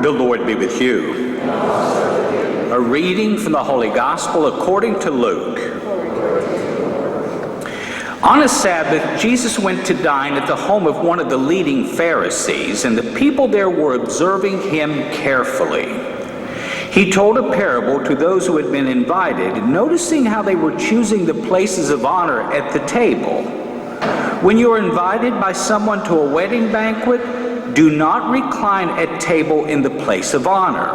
The Lord be with you. A reading from the Holy Gospel according to Luke. On a Sabbath, Jesus went to dine at the home of one of the leading Pharisees, and the people there were observing him carefully. He told a parable to those who had been invited, noticing how they were choosing the places of honor at the table. When you are invited by someone to a wedding banquet, do not recline at table in the place of honor.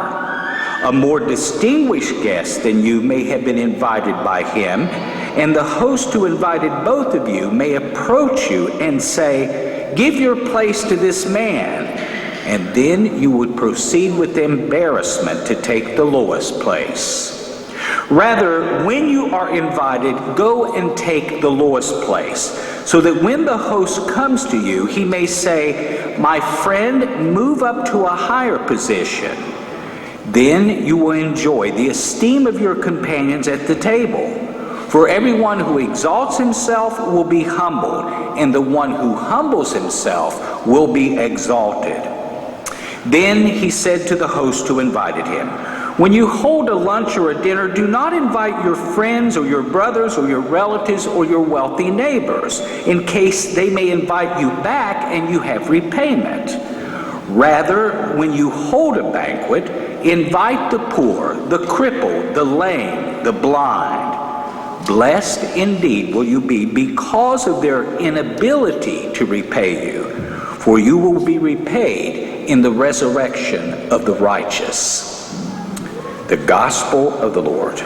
A more distinguished guest than you may have been invited by him, and the host who invited both of you may approach you and say, "Give your place to this man," and then you would proceed with embarrassment to take the lowest place. Rather, when you are invited, go and take the lowest place, so that when the host comes to you, he may say, "My friend, move up to a higher position." Then you will enjoy the esteem of your companions at the table. For everyone who exalts himself will be humbled, and the one who humbles himself will be exalted. Then he said to the host who invited him, "When you hold a lunch or a dinner, do not invite your friends or your brothers or your relatives or your wealthy neighbors, in case they may invite you back and you have repayment. Rather, when you hold a banquet, invite the poor, the crippled, the lame, the blind. Blessed indeed will you be because of their inability to repay you, for you will be repaid in the resurrection of the righteous." The Gospel of the Lord.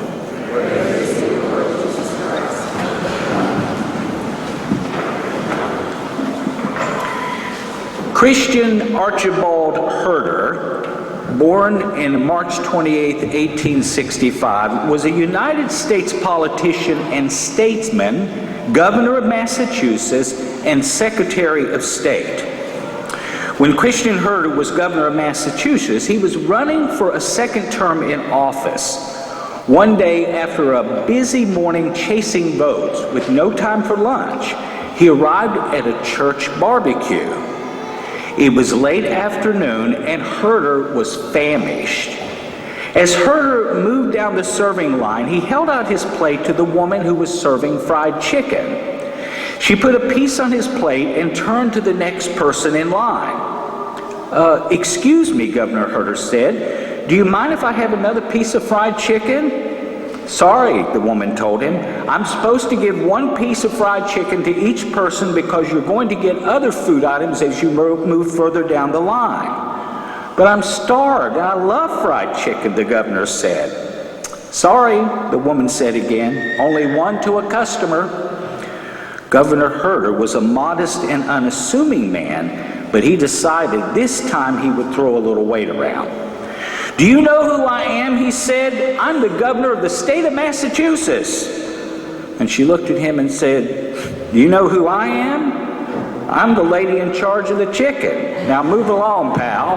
Christian Archibald Herder, born in March 28, 1865, was a United States politician and statesman, governor of Massachusetts, and Secretary of State. When Christian Herder was governor of Massachusetts, he was running for a second term in office. One day, after a busy morning chasing votes with no time for lunch, he arrived at a church barbecue. It was late afternoon, and Herder was famished. As Herder moved down the serving line, he held out his plate to the woman who was serving fried chicken. She put a piece on his plate and turned to the next person in line. "Excuse me," Governor Herder said, "do you mind if I have another piece of fried chicken?" "Sorry," the woman told him, "I'm supposed to give one piece of fried chicken to each person because you're going to get other food items as you move further down the line." "But I'm starved and I love fried chicken," the governor said. "Sorry," the woman said again, "only one to a customer." Governor Herder was a modest and unassuming man, but he decided this time he would throw a little weight around. "Do you know who I am?" he said. "I'm the governor of the state of Massachusetts." And she looked at him and said, "Do you know who I am? I'm the lady in charge of the chicken. Now move along, pal."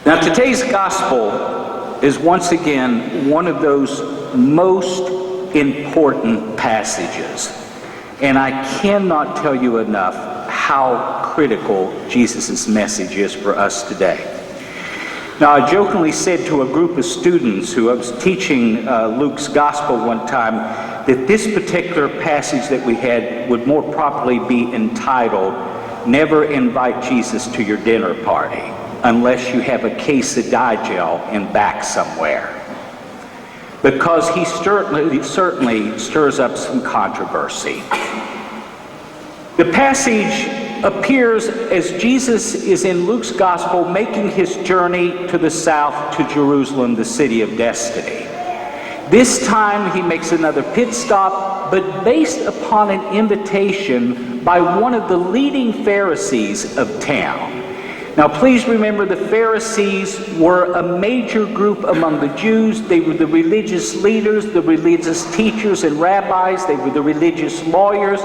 Now today's gospel is once again one of those most important passages, and I cannot tell you enough how critical Jesus' message is for us today. Now, I jokingly said to a group of students who I was teaching Luke's gospel one time that this particular passage that we had would more properly be entitled, "Never Invite Jesus to Your Dinner Party Unless You Have a Case of Digel in back somewhere," because he certainly stirs up some controversy. The passage appears as Jesus is in Luke's gospel making his journey to the south to Jerusalem, the city of destiny. This time he makes another pit stop, but based upon an invitation by one of the leading Pharisees of town. Now please remember, the Pharisees were a major group among the Jews. They were the religious leaders, the religious teachers and rabbis. They were the religious lawyers.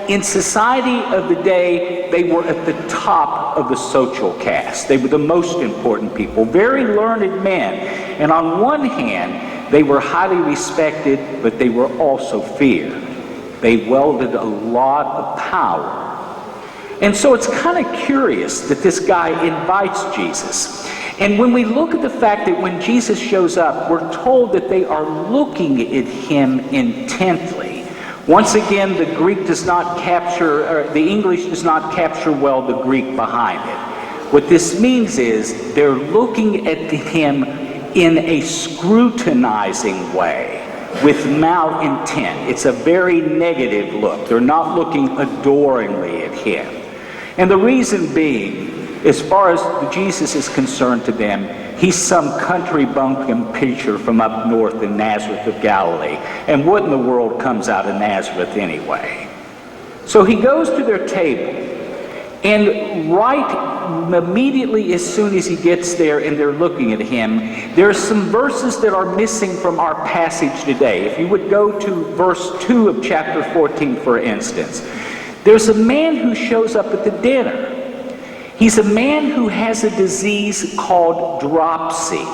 In society of the day, they were at the top of the social caste. They were the most important people, very learned men. And on one hand, They were highly respected, but they were also feared. They wielded a lot of power. And so it's kind of curious that this guy invites Jesus. And when we look at the fact that when Jesus shows up, we're told that they are looking at him intently. Once again, the Greek does not capture, or the English does not capture well the Greek behind it. What this means is they're looking at him in a scrutinizing way with malintent. It's a very negative look. They're not looking adoringly at him. And the reason being, as far as Jesus is concerned to them, he's some country bumpkin preacher from up north in Nazareth of Galilee. And what in the world comes out of Nazareth anyway? So he goes to their table, and right immediately as soon as he gets there and they're looking at him, there are some verses that are missing from our passage today. If you would go to verse 2 of chapter 14, for instance, there's a man who shows up at the dinner. He's a man who has a disease called dropsy.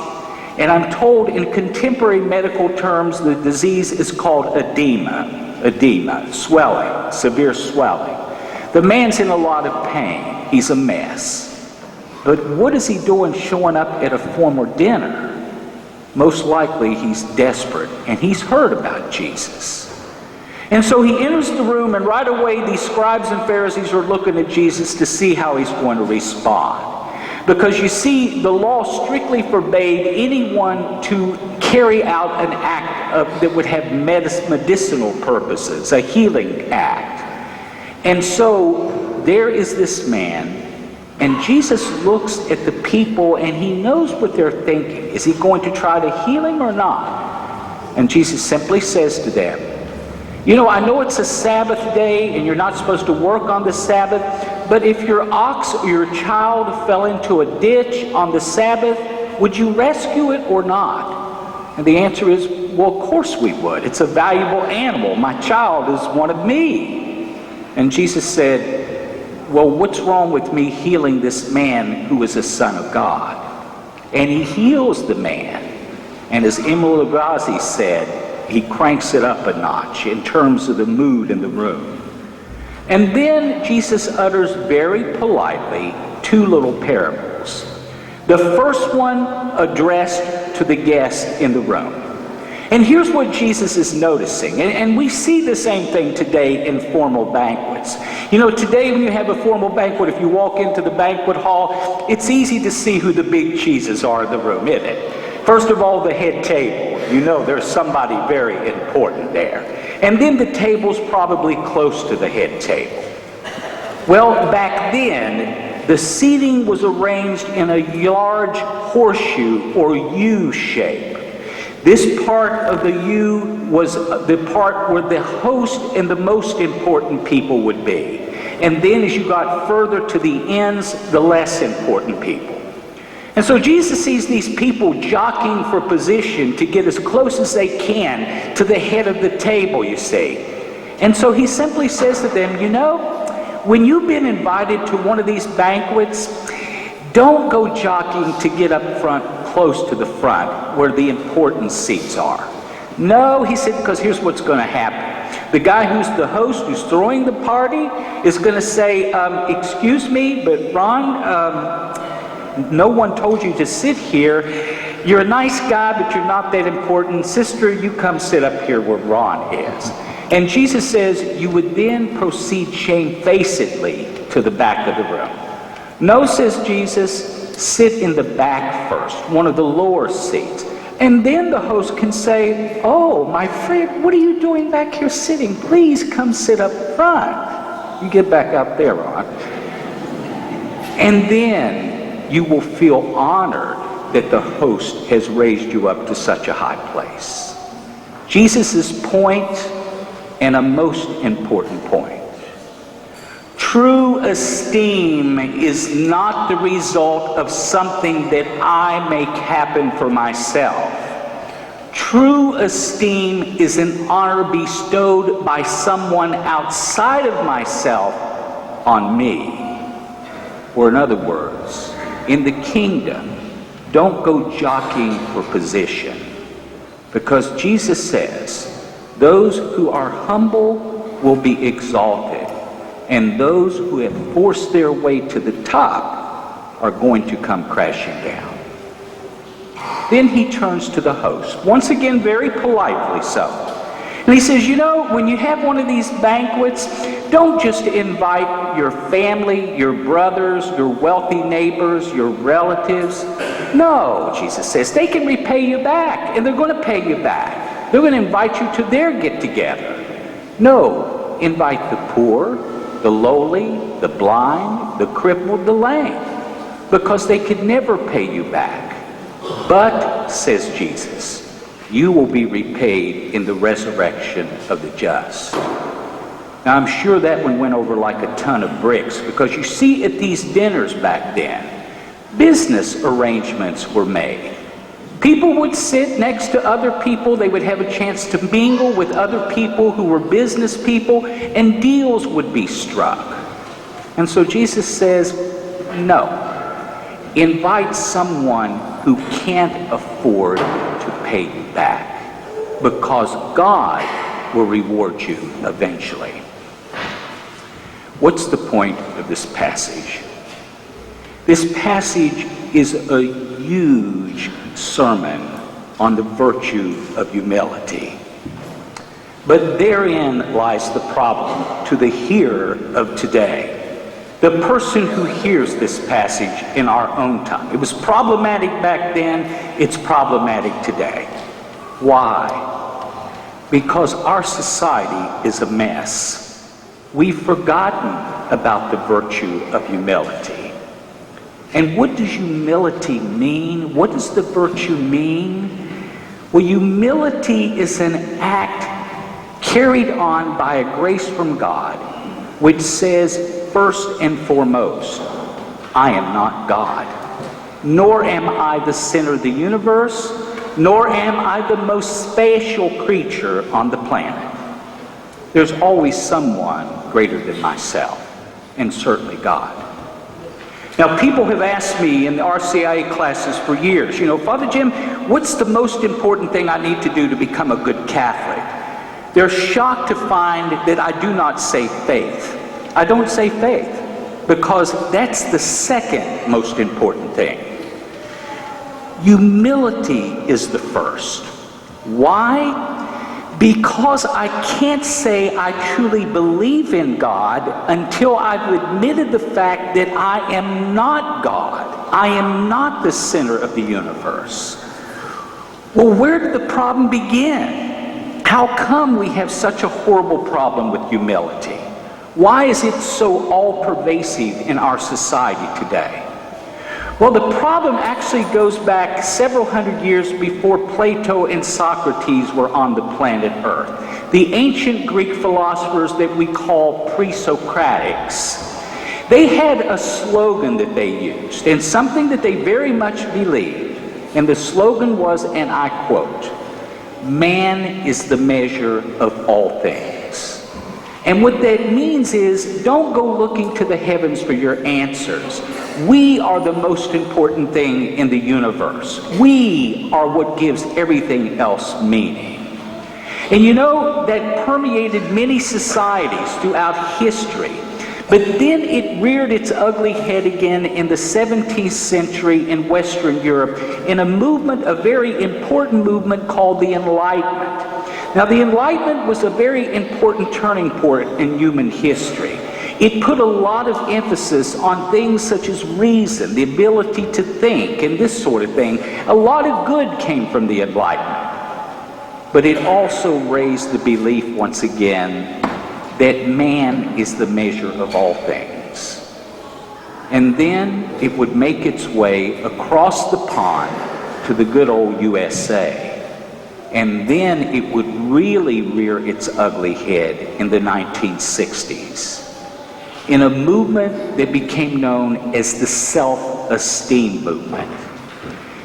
And I'm told in contemporary medical terms, the disease is called edema, swelling, severe swelling. The man's in a lot of pain. He's a mess. But what is he doing showing up at a formal dinner? Most likely he's desperate, and he's heard about Jesus. And so he enters the room, and right away these scribes and Pharisees are looking at Jesus to see how he's going to respond. Because you see, the law strictly forbade anyone to carry out an act that would have medicinal purposes, a healing act. And so there is this man, and Jesus looks at the people and he knows what they're thinking. Is he going to try to heal him or not? And Jesus simply says to them, you know, I know it's a Sabbath day and you're not supposed to work on the Sabbath, but if your ox or your child fell into a ditch on the Sabbath, would you rescue it or not? And the answer is, well, of course we would. It's a valuable animal. My child is one of me. And Jesus said, well, what's wrong with me healing this man who is a son of God? And he heals the man. And as Emil Lagasse said, he cranks it up a notch in terms of the mood in the room. And then Jesus utters very politely two little parables. The first one addressed to the guests in the room. And here's what Jesus is noticing. And we see the same thing today in formal banquets. You know, today when you have a formal banquet, if you walk into the banquet hall, it's easy to see who the big cheeses are in the room, isn't it? First of all, the head table. You know there's somebody very important there. And then the table's probably close to the head table. Well, back then, the seating was arranged in a large horseshoe or U shape. This part of the U was the part where the host and the most important people would be. And then as you got further to the ends, the less important people. And so Jesus sees these people jockeying for position to get as close as they can to the head of the table, you see. And so he simply says to them, you know, when you've been invited to one of these banquets, don't go jockeying to get up front, close to the front, where the important seats are. No, he said, because here's what's going to happen. The guy who's the host, who's throwing the party, is going to say, excuse me, but Ron, no one told you to sit here. You're a nice guy, but you're not that important. Sister, you come sit up here where Ron is. And Jesus says you would then proceed shamefacedly to the back of the room. No, says Jesus, sit in the back first, one of the lower seats. And then the host can say, oh, my friend, what are you doing back here sitting? Please come sit up front. You get back out there, Ron. And then you will feel honored that the host has raised you up to such a high place. Jesus' point, and a most important point. True esteem is not the result of something that I make happen for myself. True esteem is an honor bestowed by someone outside of myself on me. Or in other words, in the kingdom, don't go jockeying for position. Because Jesus says, those who are humble will be exalted, and those who have forced their way to the top are going to come crashing down. Then he turns to the host, once again very politely so. And he says, you know, when you have one of these banquets, don't just invite your family, your brothers, your wealthy neighbors, your relatives. No, Jesus says, they can repay you back, and they're going to pay you back. They're going to invite you to their get-together. No, invite the poor, the lowly, the blind, the crippled, the lame, because they could never pay you back. But, says Jesus, you will be repaid in the resurrection of the just. Now, I'm sure that one went over like a ton of bricks, because you see, at these dinners back then, business arrangements were made. People would sit next to other people. They would have a chance to mingle with other people who were business people, and deals would be struck. And so Jesus says, no. Invite someone who can't afford to pay you back, because God will reward you eventually. What's the point of this passage? This passage is a huge sermon on the virtue of humility. But therein lies the problem to the hearer of today. The person who hears this passage in our own time. It was problematic back then, it's problematic today. Why? Because our society is a mess. We've forgotten about the virtue of humility. And what does humility mean? What does the virtue mean? Well, humility is an act carried on by a grace from God, which says, first and foremost, I am not God, nor am I the center of the universe, nor am I the most special creature on the planet. There's always someone greater than myself, and certainly God. Now, people have asked me in the RCIA classes for years, Father Jim, what's the most important thing I need to do to become a good Catholic? They're shocked to find that I do not say faith. I don't say faith, because that's the second most important thing. Humility is the first. Why? Because I can't say I truly believe in God until I've admitted the fact that I am not God. I am not the center of the universe. Well, where did the problem begin? How come we have such a horrible problem with humility? Why is it so all-pervasive in our society today? Well, the problem actually goes back several hundred years before Plato and Socrates were on the planet Earth. The ancient Greek philosophers that we call pre-Socratics, they had a slogan that they used, and something that they very much believed. And the slogan was, and I quote, "Man is the measure of all things." And what that means is, don't go looking to the heavens for your answers. We are the most important thing in the universe. We are what gives everything else meaning. And that permeated many societies throughout history. But then it reared its ugly head again in the 17th century in Western Europe in a very important movement called the Enlightenment. Now, the Enlightenment was a very important turning point in human history. It put a lot of emphasis on things such as reason, the ability to think, and this sort of thing. A lot of good came from the Enlightenment. But it also raised the belief once again that man is the measure of all things. And then it would make its way across the pond to the good old USA. And then it would really rear its ugly head in the 1960s in a movement that became known as the self-esteem movement.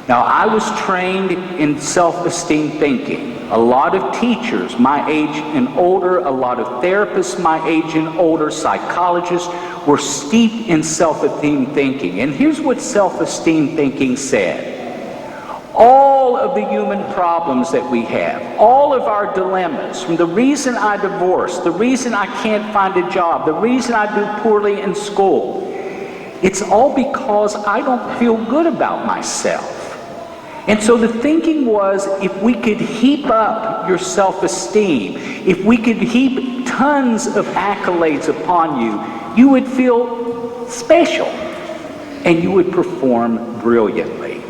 Now, I was trained in self-esteem thinking. A lot of teachers my age and older, a lot of therapists my age and older, psychologists were steeped in self-esteem thinking. And here's what self-esteem thinking said. All of the human problems that we have, all of our dilemmas, from the reason I divorced, the reason I can't find a job, the reason I do poorly in school, it's all because I don't feel good about myself. And so the thinking was, if we could heap up your self-esteem, if we could heap tons of accolades upon you, you would feel special and you would perform brilliantly.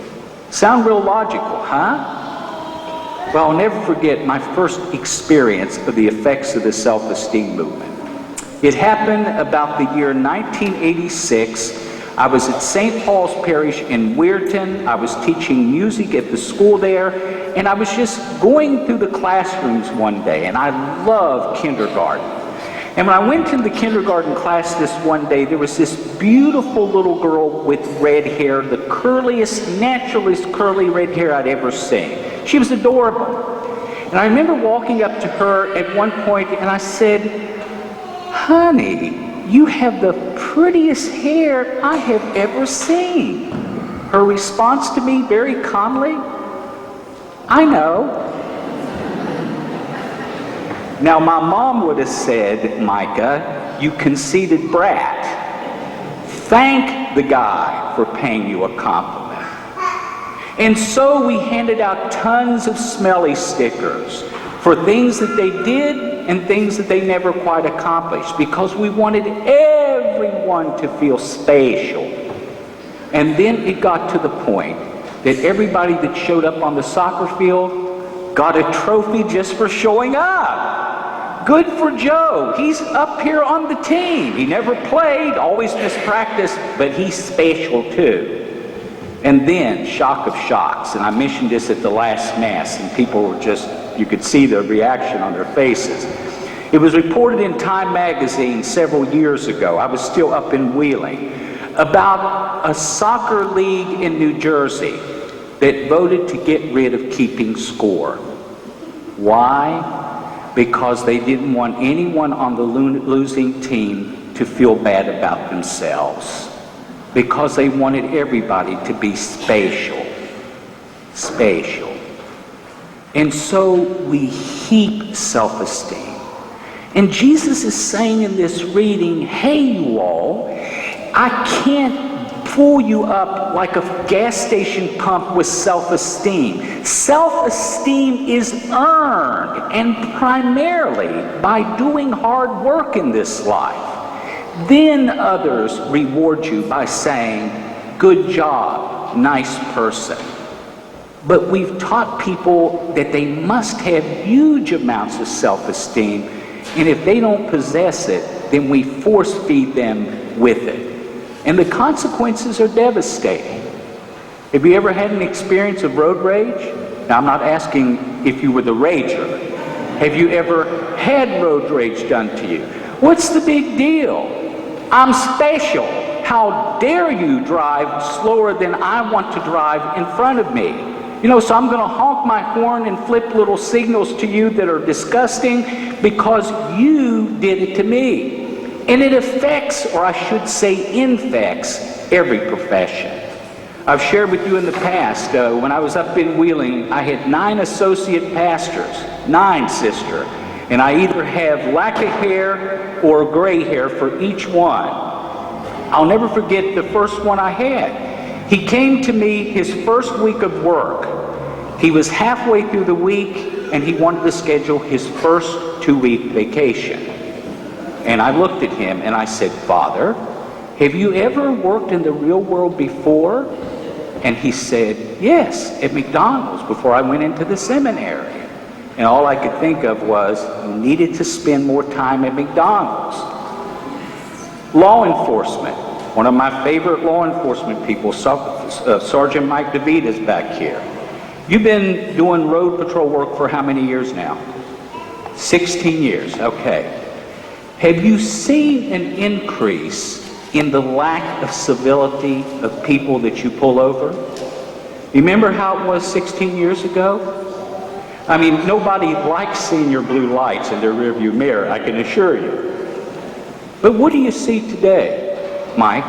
Sound real logical, huh? Well, I'll never forget my first experience of the effects of the self-esteem movement. It happened about the year 1986. I was at St. Paul's Parish in Weirton. I was teaching music at the school there, and I was just going through the classrooms one day, and I love kindergarten. And when I went to the kindergarten class this one day, there was this beautiful little girl with red hair, the curliest, naturalist curly red hair I'd ever seen. She was adorable. And I remember walking up to her at one point, and I said, "Honey, you have the prettiest hair I have ever seen." Her response to me, very calmly, "I know." Now, my mom would have said, "Micah, you conceited brat. Thank the guy for paying you a compliment." And so we handed out tons of smelly stickers for things that they did and things that they never quite accomplished, because we wanted everyone to feel special. And then it got to the point that everybody that showed up on the soccer field got a trophy just for showing up. Good for Joe. He's up here on the team. He never played, always missed practice, but he's special too. And then, shock of shocks, and I mentioned this at the last Mass, and people were just, you could see the reaction on their faces. It was reported in Time magazine several years ago, I was still up in Wheeling, about a soccer league in New Jersey that voted to get rid of keeping score. Why? Because they didn't want anyone on the losing team to feel bad about themselves. Because they wanted everybody to be special. Special. And so we heap self-esteem. And Jesus is saying in this reading, hey, you all, I can't pull you up like a gas station pump with self-esteem. Self-esteem is earned, and primarily by doing hard work in this life. Then others reward you by saying, good job, nice person. But we've taught people that they must have huge amounts of self-esteem, and if they don't possess it, then we force feed them with it. And the consequences are devastating. Have you ever had an experience of road rage? Now, I'm not asking if you were the rager. Have you ever had road rage done to you? What's the big deal? I'm special. How dare you drive slower than I want to drive in front of me? You know, so I'm going to honk my horn and flip little signals to you that are disgusting because you did it to me. And it affects, or I should say infects, every profession. I've shared with you in the past, when I was up in Wheeling, I had 9 associate pastors, 9, sister, and I either have lack of hair or gray hair for each one. I'll never forget the first one I had. He came to me his first week of work. He was halfway through the week, and he wanted to schedule his first 2-week vacation. And I looked at him and I said, Father, have you ever worked in the real world before? And he said, yes, at McDonald's before I went into the seminary. And all I could think of was, you needed to spend more time at McDonald's. Law enforcement. One of my favorite law enforcement people, Sergeant Mike DeVita, is back here. You've been doing road patrol work for how many years now? 16 years, okay. Have you seen an increase in the lack of civility of people that you pull over? Remember how it was 16 years ago? I mean, nobody likes seeing your blue lights in their rearview mirror, I can assure you. But what do you see today, Mike?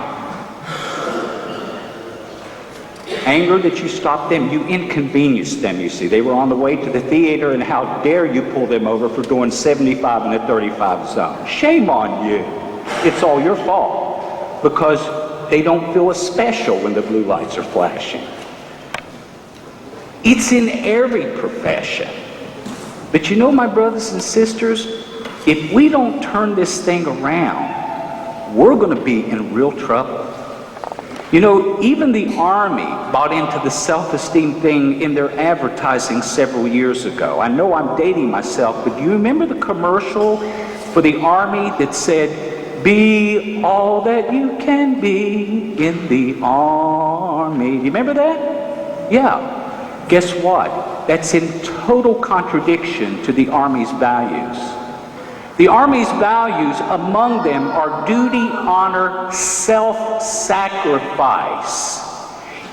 Anger that you stopped them, you inconvenienced them, you see. They were on the way to the theater, and how dare you pull them over for doing 75 in a 35 zone. Shame on you. It's all your fault, because they don't feel as special when the blue lights are flashing. It's in every profession. But you know, my brothers and sisters, if we don't turn this thing around, we're going to be in real trouble. You know, even the Army bought into the self-esteem thing in their advertising several years ago. I know I'm dating myself, but do you remember the commercial for the Army that said, "Be all that you can be in the Army"? Do you remember that? Yeah. Guess what? That's in total contradiction to the Army's values. The Army's values, among them, are duty, honor, self-sacrifice.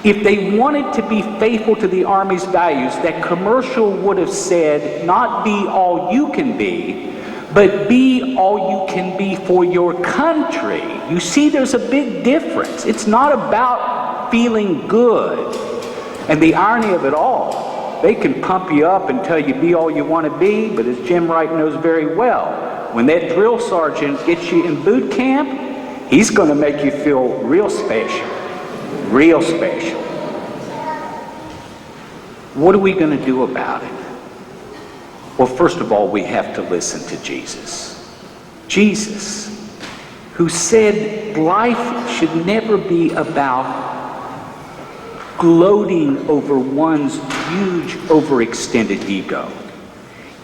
If they wanted to be faithful to the Army's values, that commercial would have said, not be all you can be, but be all you can be for your country. You see, there's a big difference. It's not about feeling good. And the irony of it all, they can pump you up and tell you be all you want to be, but as Jim Wright knows very well, when that drill sergeant gets you in boot camp, he's going to make you feel real special. Real special. What are we going to do about it? Well, first of all, we have to listen to Jesus. Jesus, who said life should never be about gloating over one's huge, overextended ego.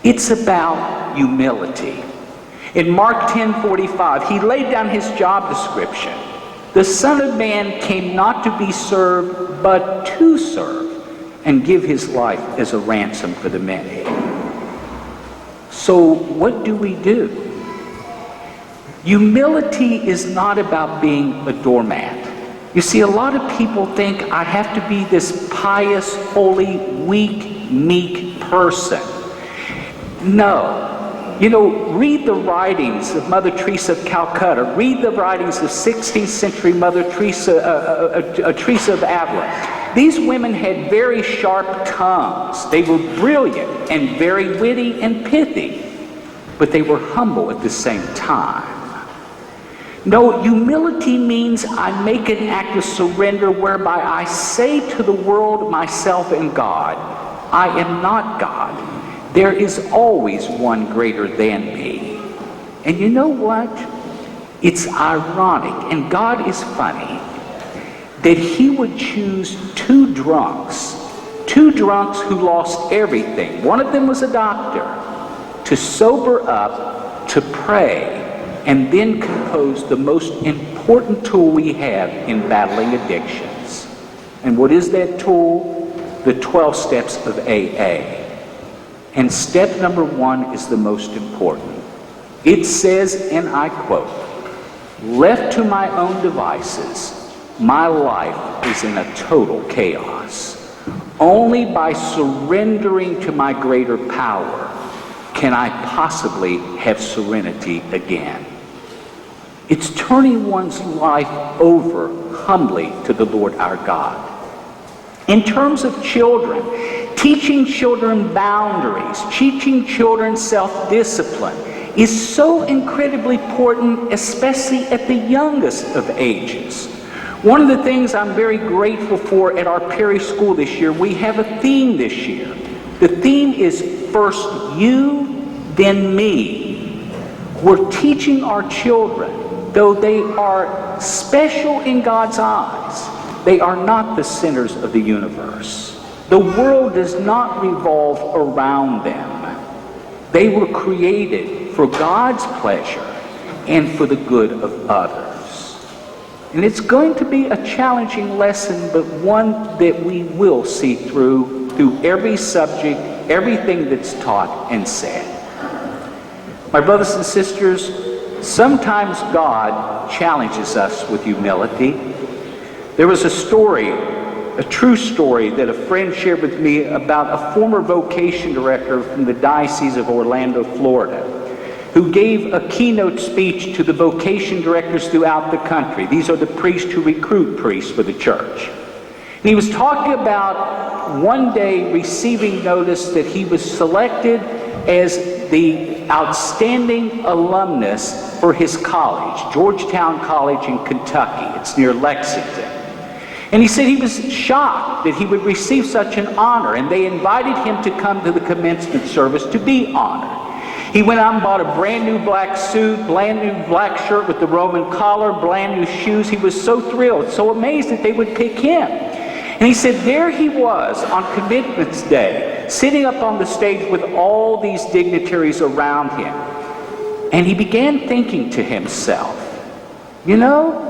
It's about humility. In Mark 10:45, he laid down his job description. The Son of Man came not to be served, but to serve, and give his life as a ransom for the many. So what do we do? Humility is not about being a doormat. You see, a lot of people think I have to be this pious, holy, weak, meek person. No. You know, read the writings of Mother Teresa of Calcutta. Read the writings of 16th century Mother Teresa, Teresa of Avila. These women had very sharp tongues. They were brilliant and very witty and pithy, but they were humble at the same time. No, humility means I make an act of surrender whereby I say to the world, myself, and God, I am not God. There is always one greater than me. And you know what? It's ironic, and God is funny, that he would choose two drunks who lost everything. One of them was a doctor, to sober up, to pray, and then compose the most important tool we have in battling addictions. And what is that tool? The 12 steps of AA. And step number 1 is the most important. It says, and I quote, "Left to my own devices, my life is in a total chaos. Only by surrendering to my greater power can I possibly have serenity again." It's turning one's life over humbly to the Lord our God. In terms of children, teaching children boundaries, teaching children self-discipline is so incredibly important, especially at the youngest of ages. One of the things I'm very grateful for at our parish school this year, we have a theme this year. The theme is first you, then me. We're teaching our children, though they are special in God's eyes, they are not the centers of the universe. The world does not revolve around them. They were created for God's pleasure and for the good of others. And it's going to be a challenging lesson, but one that we will see through every subject, everything that's taught and said. My brothers and sisters, sometimes God challenges us with humility. There was a story, a true story, that a friend shared with me about a former vocation director from the Diocese of Orlando, Florida, who gave a keynote speech to the vocation directors throughout the country. These are the priests who recruit priests for the church. And he was talking about one day receiving notice that he was selected as the outstanding alumnus for his college, Georgetown College in Kentucky. It's near Lexington. And he said he was shocked that he would receive such an honor, and they invited him to come to the commencement service to be honored. He went out and bought a brand new black suit, brand new black shirt with the Roman collar, brand new shoes. He was so thrilled, so amazed that they would pick him. And he said there he was on Commencement Day, sitting up on the stage with all these dignitaries around him. And he began thinking to himself, you know,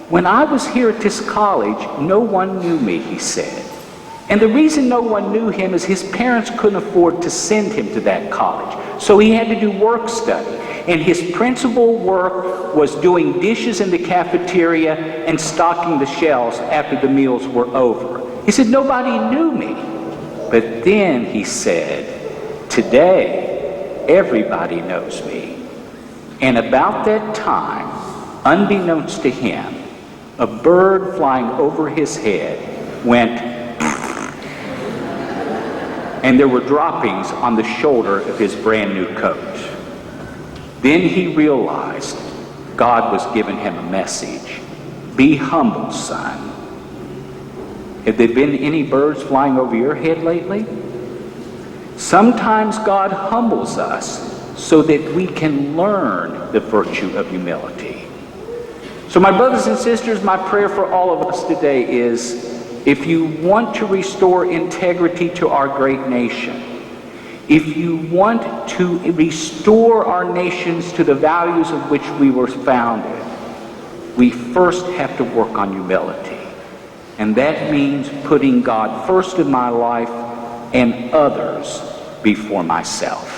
when I was here at this college, no one knew me, he said. And the reason no one knew him is his parents couldn't afford to send him to that college. So he had to do work study. And his principal work was doing dishes in the cafeteria and stocking the shelves after the meals were over. He said, nobody knew me. But then he said, today, everybody knows me. And about that time, unbeknownst to him, a bird flying over his head went, and there were droppings on the shoulder of his brand new coat. Then he realized God was giving him a message. Be humble, son. Have there been any birds flying over your head lately? Sometimes God humbles us so that we can learn the virtue of humility. So my brothers and sisters, my prayer for all of us today is, if you want to restore integrity to our great nation, if you want to restore our nations to the values of which we were founded, we first have to work on humility. And that means putting God first in my life and others before myself.